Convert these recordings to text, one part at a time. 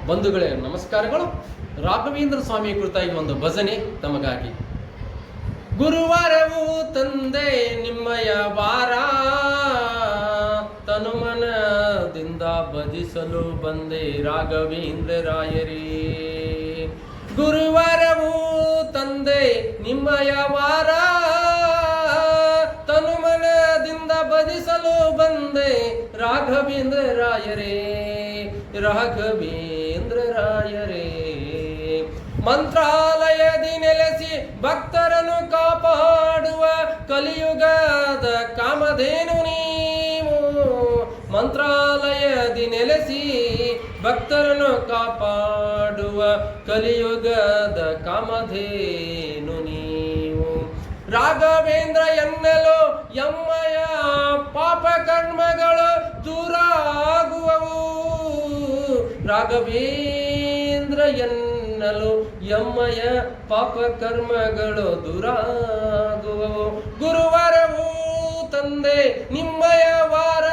ಬಂಧುಗಳೇ ನಮಸ್ಕಾರಗಳು. ರಾಘವೇಂದ್ರ ಸ್ವಾಮಿ ಕುರಿತಾಗಿ ಒಂದು ಭಜನೆ ತಮಗಾಗಿ. ಗುರುವಾರವು ತಂದೆ ನಿಮ್ಮಯ ವಾರ, ತನುಮನದಿಂದ ಭಜಿಸಲು ಬಂದೆ ರಾಘವೇಂದ್ರ ರಾಯರೇ. ಗುರುವಾರವು ತಂದೆ ನಿಮ್ಮಯ ವಾರ, ತನುಮನದಿಂದ ಭಜಿಸಲು ಬಂದೆ ರಾಘವೇಂದ್ರ ರಾಯರೇ. ರಾಘವೇಂದ್ರ ರಾಯರೇ ಮಂತ್ರಾಲಯದಿ ನೆಲೆಸಿ ಭಕ್ತರನ್ನು ಕಾಪಾಡುವ ಕಲಿಯುಗದ ಕಾಮಧೇನು ನೀವು. ಮಂತ್ರಾಲಯದಿ ನೆಲೆಸಿ ಭಕ್ತರನ್ನು ಕಾಪಾಡುವ ಕಲಿಯುಗದ ಕಾಮಧೇನು ನೀವು. ರಾಘವೇಂದ್ರ ಎನ್ನಲು ಎಮ್ಮಯ ಪಾಪ ಕರ್ಮಗಳು ದೂರ ಆಗುವವು. ರಾಘವೇಂದ್ರ ಎನ್ನಲು ಎಮ್ಮಯ ಪಾಪ ಕರ್ಮಗಳು ದೂರಾಗುವವು. ಗುರುವಾರವು ತಂದೆ ನಿಮ್ಮಯ ವಾರ,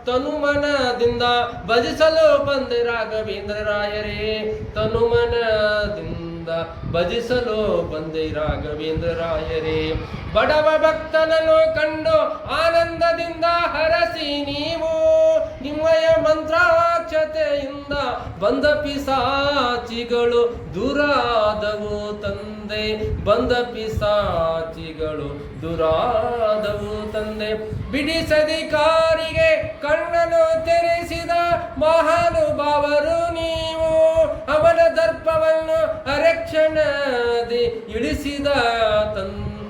ತನುಮನದಿಂದ ಭಜಿಸಲು ಬಂದೆ ರಾಘವೇಂದ್ರ ರಾಯರೇ. ತನುಮನದಿಂದ ಭಜಿಸಲು ಬಂದೆ ರಾಘವೇಂದ್ರ ರಾಯರೇ. ಬಡವ ಭಕ್ತನನ್ನು ಕಂಡು ಆನಂದದಿಂದ ಹರಸಿ ನೀವು. ನಿಮ್ಮಯ ಮಂತ್ರಾಕ್ಷತೆಯಿಂದ ಬಂದ ಪಿಸಾಚಿಗಳು ದೂರಾದವು ತಂದೆ. ಬಂದ ಪಿಸಾಚಿಗಳು ದೂರಾದವು ತಂದೆ. ಬಿಡಿಸಧಿಕಾರಿಗೆ ಕಣ್ಣನ್ನು ತೆರೆಸಿದ ಮಹಾನುಭಾವರು ನೀವು. ಅವನ ದರ್ಪವನ್ನು ಅರಕ್ಷಣದಿ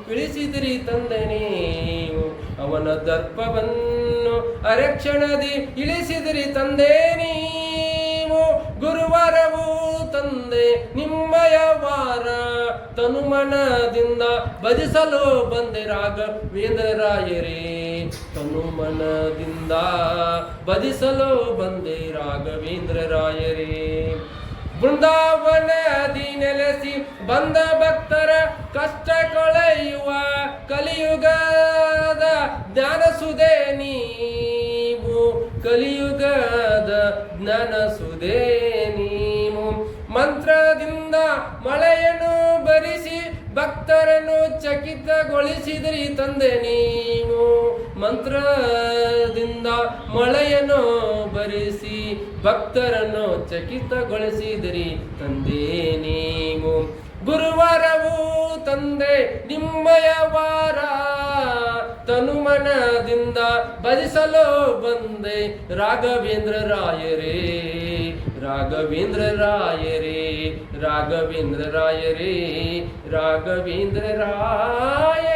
ಇಳಿಸಿದಿರಿ ತಂದೆ ನೀವು. ಅವನ ದರ್ಪವನ್ನು ಅರಕ್ಷಣದಿ ಇಳಿಸಿದಿರಿ ತಂದೆ ನೀವು. ಗುರುವಾರವು ತಂದೆ ನಿಮ್ಮಯ ವಾರ, ತನುಮನದಿಂದ ಭಜಿಸಲು ಬಂದೆ ರಾಘವೇಂದ್ರ ರಾಯರೇ. ತನುಮನದಿಂದ ಭಜಿಸಲು ಬಂದೆ ರಾಘವೇಂದ್ರ ರಾಯರೇ. ಬೃಂದಾವನದಿ ನೆಲೆಸಿ ಬಂದ ಭಕ್ತರ ಕಷ್ಟ ಕಳೆಯುವ ಕಲಿಯುಗದ ಜ್ಞಾನಸುದೆ ನೀವು. ಕಲಿಯುಗದ ಜ್ಞಾನಸುದೆ ನೀವು. ಮಂತ್ರದಿಂದ ಮಳೆಯನ್ನು ಬರಿಸಿ ಭಕ್ತರನ್ನು ಚಕಿತಗೊಳಿಸಿದ್ರಿ ತಂದೆ ನೀವು. ಮಂತ್ರದಿಂದ ಮಳೆಯನ್ನು ಬರಿಸಿ ಭಕ್ತರನ್ನು ಚಕಿತಗೊಳಿಸಿದಿರಿ ತಂದೆ ನೀವು. ಗುರುವಾರವು ತಂದೆ ನಿಮ್ಮಯ ವಾರ, ತನುಮನದಿಂದ ಭಜಿಸಲು ಬಂದೆ ರಾಘವೇಂದ್ರ ರಾಯರೇ. ರಾಘವೇಂದ್ರ ರಾಯರೇ, ರಾಘವೇಂದ್ರ ರಾಯರೇ, ರಾಘವೇಂದ್ರ ರಾಯ